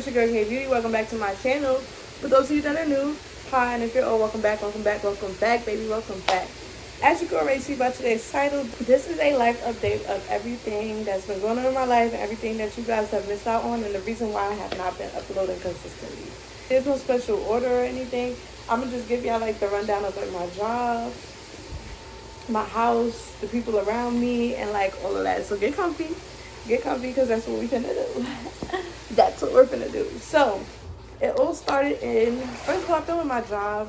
it's your girl K Beauty. Welcome back to my channel. For those of you that are new, hi, and if you're old, welcome back, baby, welcome back. As you can already see by today's title, this is a life update of everything that's been going on in my life and everything that you guys have missed out on, and the reason why I have not been uploading consistently. There's no special order or anything. I'm gonna just give y'all like the rundown of like my job, my house, the people around me, and like all of that. So get comfy because that's what we finna do. That's what we're finna do. So it all started in, first of all, I've been with my job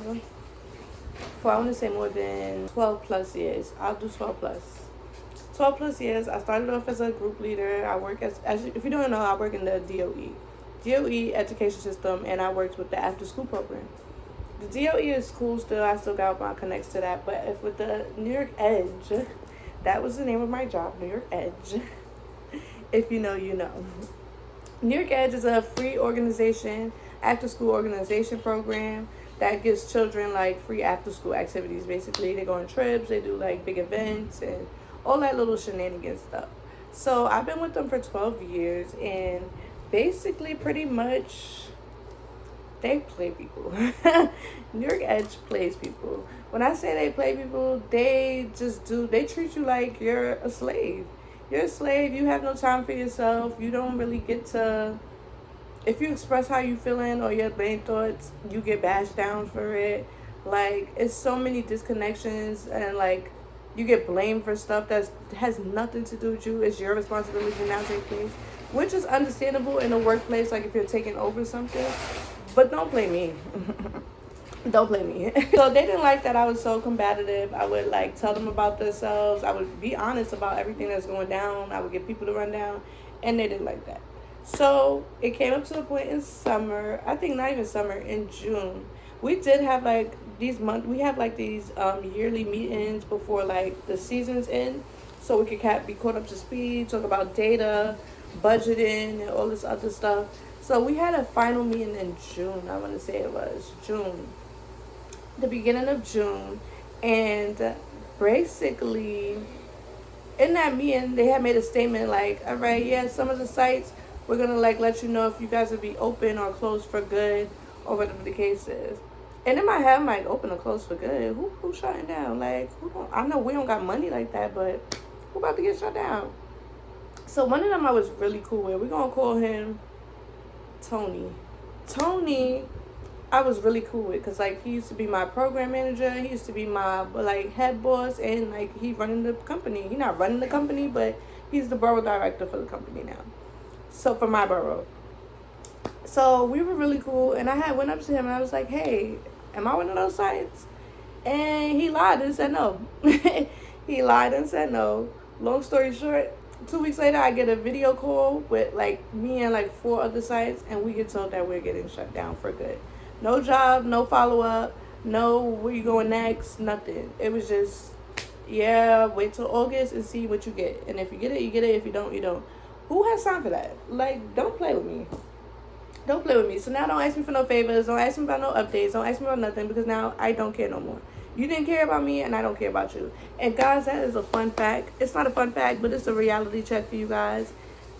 for, I want to say, more than 12 plus years. I'll do 12 plus years. I started off as a group leader. I work as if you don't know, I work in the DOE education system, and I worked with the after school program. The DOE is cool still. I still got my connects to that. But if with the New York Edge, that was the name of my job, New York Edge. If you know, you know. New York Edge is a free organization, after school organization program that gives children like free after school activities. Basically, they go on trips, they do like big events and all that little shenanigans stuff. So I've been with them for 12 years, and basically pretty much they play people. New York Edge plays people. When I say they play people, they treat you like you're a slave. You're a slave. You have no time for yourself. You don't really get to, if you express how you feeling or your main thoughts, you get bashed down for it. Like, it's so many disconnections, and like you get blamed for stuff that has nothing to do with you. It's your responsibility to now take place, which is understandable in a workplace, like if you're taking over something. But don't blame me. Don't blame me. So they didn't like that I was so combative. I would like tell them about themselves. I would be honest about everything that's going down. I would get people to run down, and they didn't like that. So it came up to the point in summer, I think not even summer, in June. We did have like these yearly meetings before like the seasons end, so we could be caught up to speed, talk about data, budgeting, and all this other stuff. So we had a final meeting in June. I want to say it was June, the beginning of June. And basically in that meeting, they had made a statement like, all right, yeah, some of the sites, we're going to like let you know if you guys will be open or closed for good or whatever the case is. And in my head, I'm like, open or closed for good? Who's shutting down? Like, I know we don't got money like that, but who about to get shut down? So one of them I was really cool with. We're going to call him Tony, I was really cool with, because like he used to be my program manager. He used to be my like head boss, and like he running the company. He's not running the company, but he's the borough director for the company now. So for my borough. So we were really cool, and I went up to him and I was like, hey, am I one of those sites? And he lied and said no. He lied and said no. Long story short, 2 weeks later, I get a video call with like me and like 4 other sites, and we get told that we're getting shut down for good. No job, no follow-up, no where you going next, nothing. It was just, yeah, wait till August and see what you get. And if you get it, you get it. If you don't, you don't. Who has time for that? Like, don't play with me. Don't play with me. So now don't ask me for no favors. Don't ask me about no updates. Don't ask me about nothing, because now I don't care no more. You didn't care about me, and I don't care about you. And guys, that is a fun fact. It's not a fun fact, but it's a reality check for you guys.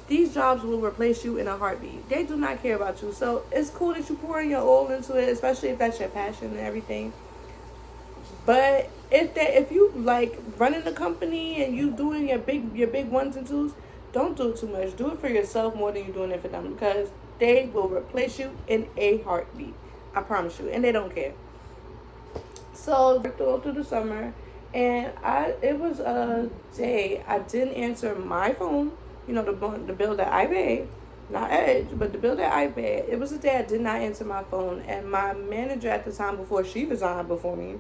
These jobs will replace you in a heartbeat. They do not care about you. So it's cool that you pour your all into it, especially if that's your passion and everything. But if you like running the company and you doing your big ones and twos, don't do it too much. Do it for yourself more than you're doing it for them, because they will replace you in a heartbeat. I promise you. And they don't care. So worked all through the summer, and it was a day I didn't answer my phone. You know, the bill that I paid, not Edge, but the bill that I paid. It was a day I did not answer my phone, and my manager at the time, before she resigned before me,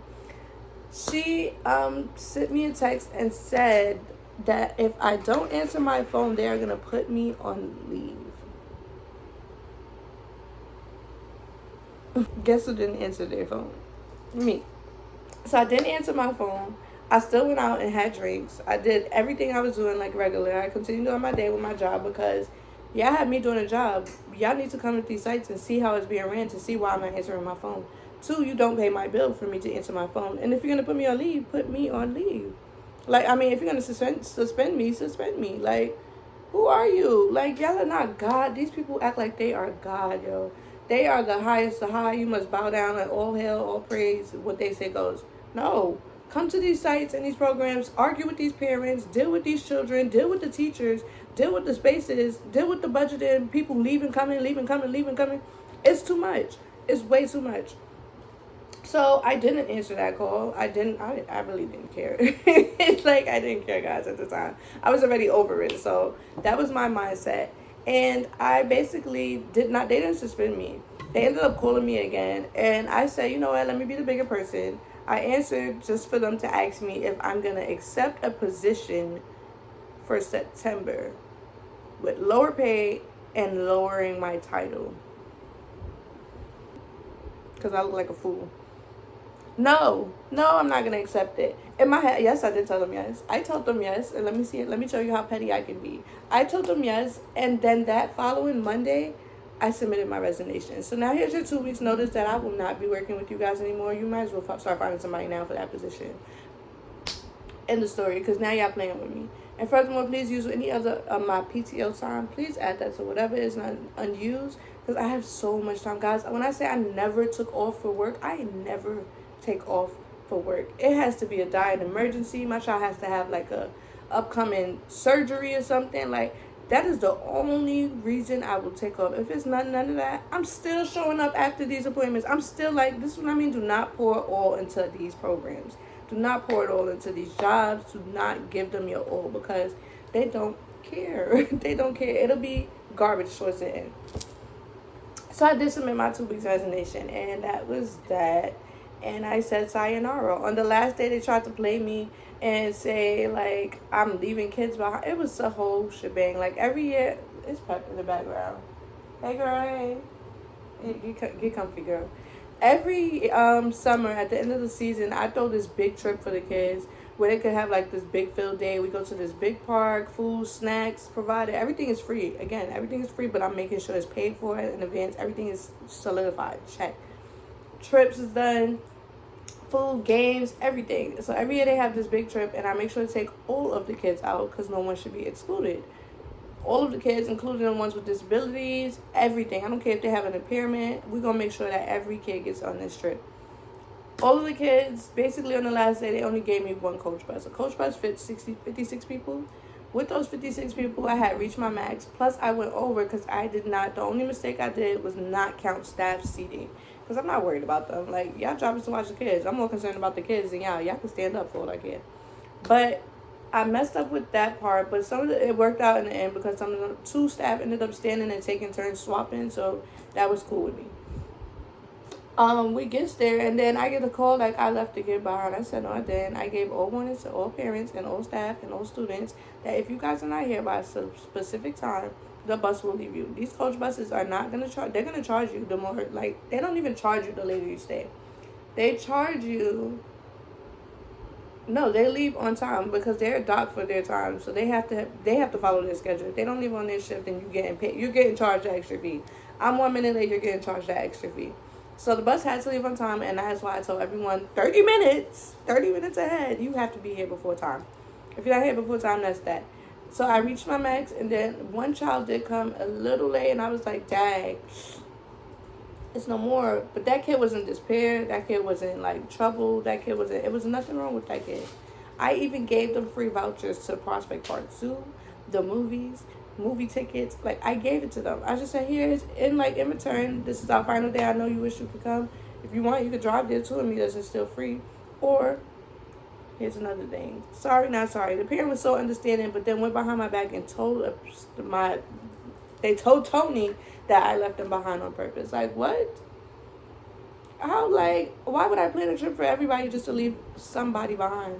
she sent me a text and said that if I don't answer my phone, they are gonna put me on leave. Guess who didn't answer their phone? Me. So I didn't answer my phone. I still went out and had drinks. I did everything I was doing like regular. I continued on my day with my job, because y'all had me doing a job. Y'all need to come to these sites and see how it's being ran, to see why I'm not answering my phone. 2, you don't pay my bill for me to answer my phone. And if you're going to put me on leave, put me on leave. Like, I mean, if you're going to suspend me, suspend me. Like, Who are you? Like, y'all are not God. These people act like they are God, yo. They are the highest, the high. You must bow down and all hail, all praise. What they say goes. No. Come to these sites and these programs, argue with these parents, deal with these children, deal with the teachers, deal with the spaces, deal with the budgeting, people leaving, coming, leaving, coming, leaving, coming. It's too much. It's way too much. So I didn't answer that call. I really didn't care. It's like I didn't care, guys, at the time. I was already over it. So that was my mindset. And I basically they didn't suspend me. They ended up calling me again. And I said, you know what, let me be the bigger person. I answered just for them to ask me if I'm going to accept a position for September with lower pay and lowering my title. Because I look like a fool. No, I'm not gonna accept it. In my head, yes, I did tell them yes. I told them yes, and let me show you how petty I can be. I told them yes, and then that following Monday, I submitted my resignation. So now here's your 2 weeks notice that I will not be working with you guys anymore. You might as well start finding somebody now for that position. End the story, because now y'all playing with me. And furthermore, please use any other of my PTO time. Please add that to whatever is not unused, because I have so much time, guys. When I say I never took off for work, I never take off for work. It has to be a dire emergency. My child has to have like a upcoming surgery or something. Like, that is the only reason I will take off. If it's none of that, I'm still showing up after these appointments. I'm still like, this is what I mean. Do not pour all into these programs. Do not pour it all into these jobs. Do not give them your all, because they don't care. They don't care. It'll be garbage towards the end. So I did submit my 2 weeks resignation, and that was that. And I said sayonara. On the last day, they tried to play me and say, like, I'm leaving kids behind. It was a whole shebang. Like, every year, it's Pep in the background. Hey, girl, hey. Get comfy, girl. Every summer, at the end of the season, I throw this big trip for the kids where they could have, like, this big field day. We go to this big park, food, snacks provided. Everything is free. Again, everything is free, but I'm making sure it's paid for in advance. Everything is solidified. Check. Trips is done. Food, games, everything. So every year they have this big trip, and I make sure to take all of the kids out, because no one should be excluded. All of the kids, including the ones with disabilities, everything. I don't care if they have an impairment. We're going to make sure that every kid gets on this trip. All of the kids, basically on the last day, they only gave me one coach bus. A coach bus fits 56 people. With those 56 people, I had reached my max. Plus, I went over because the only mistake I did was not count staff seating. Because I'm not worried about them. Like, y'all job is to watch the kids. I'm more concerned about the kids than y'all. Y'all can stand up for what I can. But I messed up with that part. But it worked out in the end, because some of the 2 staff ended up standing and taking turns swapping. So that was cool with me. We get there, and then I get a call like I left the kid behind. I said, no, I didn't. I gave all warnings to all parents and all staff and all students that if you guys are not here by a specific time, the bus will leave you. These coach buses are not going to charge. They're going to charge you the more, like, they don't even charge you the later you stay. They charge you. No, they leave on time because they're docked for their time. So they have to follow their schedule. If they don't leave on their shift, then you're getting charged the extra fee. I'm 1 minute late, you're getting charged that extra fee. So the bus had to leave on time, and that's why I told everyone 30 minutes ahead, you have to be here before time. If you're not here before time, that's that. So I reached my max, and then one child did come a little late, and I was like, dang, it's no more. But that kid was in despair. That kid was in, like, trouble. It was nothing wrong with that kid. I even gave them free vouchers to Prospect Park Zoo, the movies, movie tickets. Like, I gave it to them. I just said, here, in return, this is our final day. I know you wish you could come. If you want, you could drive there too and meet us. It's still free. Or, here's another thing. Sorry, not sorry. The parent was so understanding, but then went behind my back and told Tony that I left them behind on purpose. Like, what? How, like, why would I plan a trip for everybody just to leave somebody behind?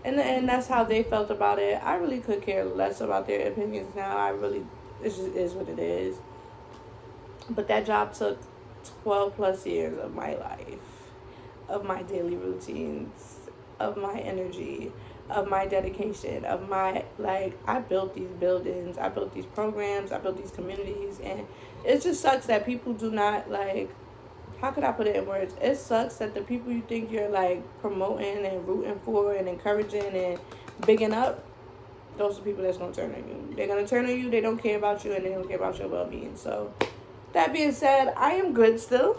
And that's how they felt about it. I really could care less about their opinions now. It just is what it is. But that job took 12 plus years of my life, of my daily routines, of my energy, of my dedication, of my, like, I built these buildings, I built these programs, I built these communities, and it just sucks that people do not, like, how could I put it in words? It sucks that the people you think you're, like, promoting and rooting for and encouraging and bigging up those are people that's going to turn on you. They're going to turn on you. They don't care about you, and they don't care about your well-being. So that being said, I am good still.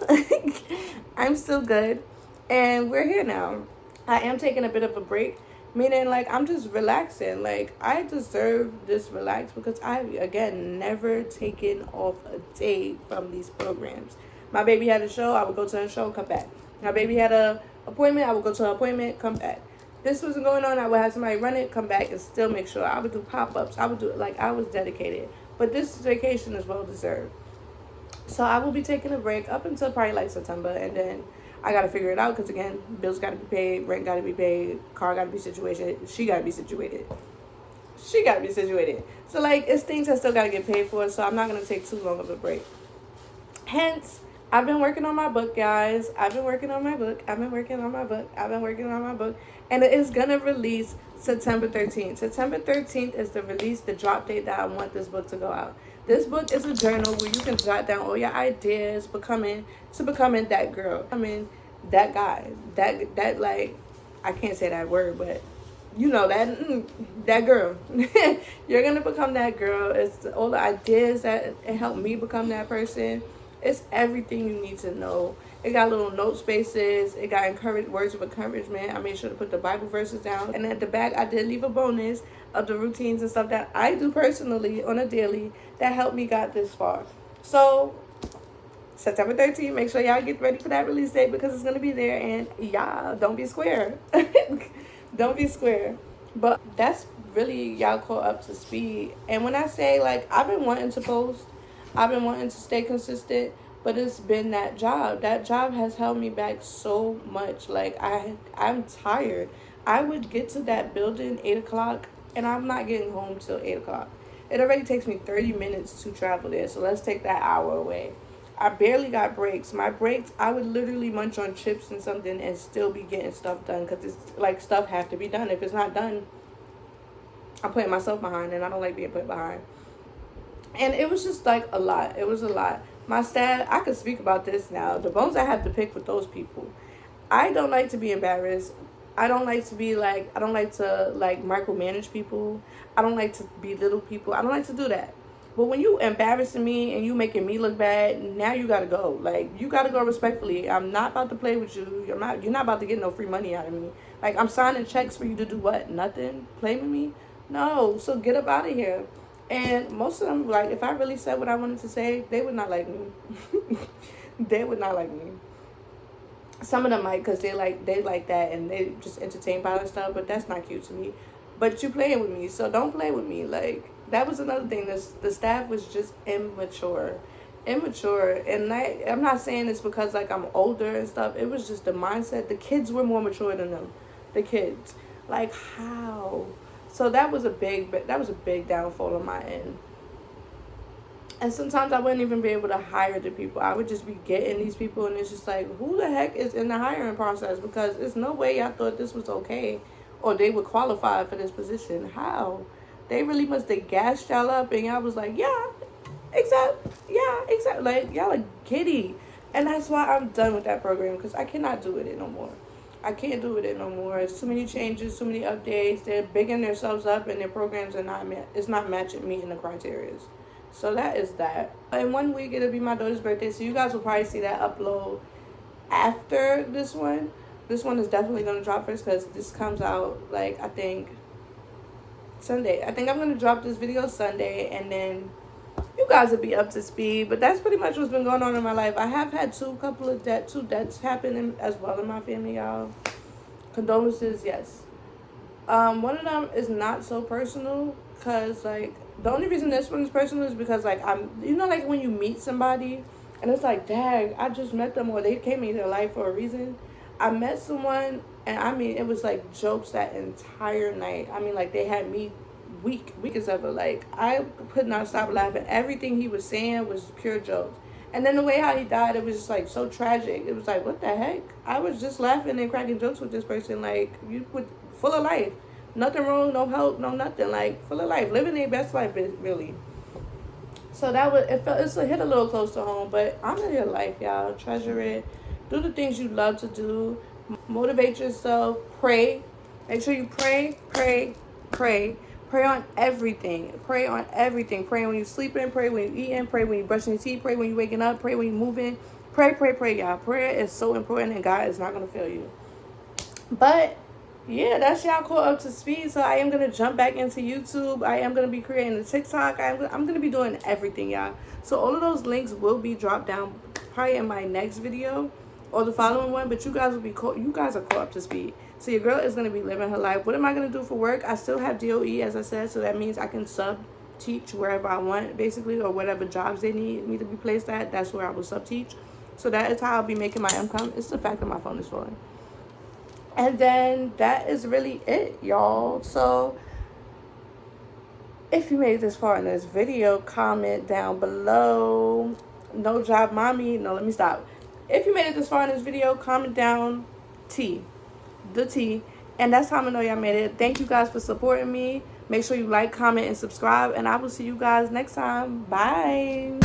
I'm still good. And we're here now. I am taking a bit of a break, meaning like I'm just relaxing. Like I deserve this relax because I, again, never taken off a day from these programs. My baby had a show, I would go to a show, come back. My baby had a appointment, I would go to an appointment, come back. This wasn't going on, I would have somebody run it, come back, and still make sure. I would do pop-ups. I would do it like I was dedicated. But this vacation is well deserved. So I will be taking a break up until probably like September, and then I got to figure it out because, again, bills got to be paid, rent got to be paid, car got to be situated, she got to be situated. She got to be situated. So, like, it's things that still got to get paid for, so I'm not going to take too long of a break. Hence, I've been working on my book, guys. I've been working on my book. And it is going to release September 13th. September 13th is the release, the drop date that I want this book to go out. This book is a journal where you can jot down all your ideas becoming that girl. I mean, that guy. That like, I can't say that word, but you know that girl. You're going to become that girl. It's all the ideas that it helped me become that person. It's everything you need to know. It got little note spaces. It got words of encouragement. I made sure to put the Bible verses down. And at the back, I did leave a bonus of the routines and stuff that I do personally on a daily that helped me got this far. So, September 13th, make sure y'all get ready for that release date because it's going to be there. And y'all, don't be square. Don't be square. But that's really y'all caught up to speed. And when I say, like, I've been wanting to post, I've been wanting to stay consistent, but it's been that job. That job has held me back so much. Like, I'm tired. I would get to that building 8 o'clock, and I'm not getting home till 8 o'clock. It already takes me 30 minutes to travel there, so let's take that hour away. I barely got breaks. My breaks, I would literally munch on chips and something and still be getting stuff done because it's like stuff have to be done. If it's not done, I'm putting myself behind, and I don't like being put behind. And it was just like a lot. It was a lot. My staff, I could speak about this now. The bones I have to pick with those people. I don't like to be embarrassed. I don't like to micromanage people. I don't like to belittle people. I don't like to do that. But when you embarrassing me and you making me look bad, now you gotta go. Like, you gotta go respectfully. I'm not about to play with you. You're not about to get no free money out of me. Like, I'm signing checks for you to do what? Nothing? Play with me? No. So get up out of here. And most of them, like, if I really said what I wanted to say, they would not like me. They would not like me. Some of them might, because they like that and they just entertain violent stuff, but that's not cute to me. But you playing with me, so don't play with me. Like, that was another thing. The staff was just immature. And I'm not saying this because, like, I'm older and stuff. It was just the mindset. The kids were more mature than them. The kids. Like, how? So that was a big downfall on my end. And sometimes I wouldn't even be able to hire the people. I would just be getting these people, and it's just like, who the heck is in the hiring process? Because there's no way I thought this was okay or they would qualify for this position. How? They really must have gassed y'all up, and y'all was like, yeah, exactly. Like, y'all are giddy. And that's why I'm done with that program, because I cannot do it no more. I can't do it no more. It's too many changes, too many updates. They're bigging themselves up, and their programs are not meeting the criteria. So that is that. In 1 week, it'll be my daughter's birthday, so you guys will probably see that upload after this one. This one is definitely going to drop first because this comes out, like, I think Sunday. I think I'm going to drop this video Sunday, and then you guys will be up to speed. But that's pretty much what's been going on in my life. I have had two deaths happen as well in my family, y'all. Condolences, yes. One of them is not so personal because, like, the only reason this one is personal is because, like, like when you meet somebody and it's like, dang, I just met them, or they came into your life for a reason. I met someone, and I mean, it was like jokes that entire night. I mean, like, they had me weak as ever. Like, I could not stop laughing. Everything he was saying was pure jokes. And then the way how he died, it was just like so tragic. It was like, what the heck? I was just laughing and cracking jokes with this person. Like, full of life. Nothing wrong, no help, no nothing. Like, full of life. Living their best life, really. So it hit a little close to home. But honor your life, y'all. Treasure it. Do the things you love to do. Motivate yourself. Pray. Make sure you pray. Pray on everything. Pray on everything. Pray when you're sleeping. Pray when you're eating. Pray when you're brushing your teeth. Pray when you're waking up. Pray when you're moving. Pray, pray, pray, y'all. Prayer is so important, and God is not going to fail you. But yeah, that's y'all caught up to speed. So I am going to jump back into YouTube. I am going to be creating a TikTok. I'm going to be doing everything, y'all. So all of those links will be dropped down probably in my next video or the following one. But you guys will be you guys are caught up to speed. So your girl is going to be living her life. What am I going to do for work? I still have DOE, as I said. So that means I can sub-teach wherever I want, basically, or whatever jobs they need me to be placed at. That's where I will sub-teach. So that is how I'll be making my income. It's the fact that my phone is falling. And then that is really it, y'all. So if you made it this far in this video, comment down below. No job mommy. No, let me stop. If you made it this far in this video, comment down T. The T. And that's how I'm gonna know y'all made it. Thank you guys for supporting me. Make sure you like, comment, and subscribe. And I will see you guys next time. Bye.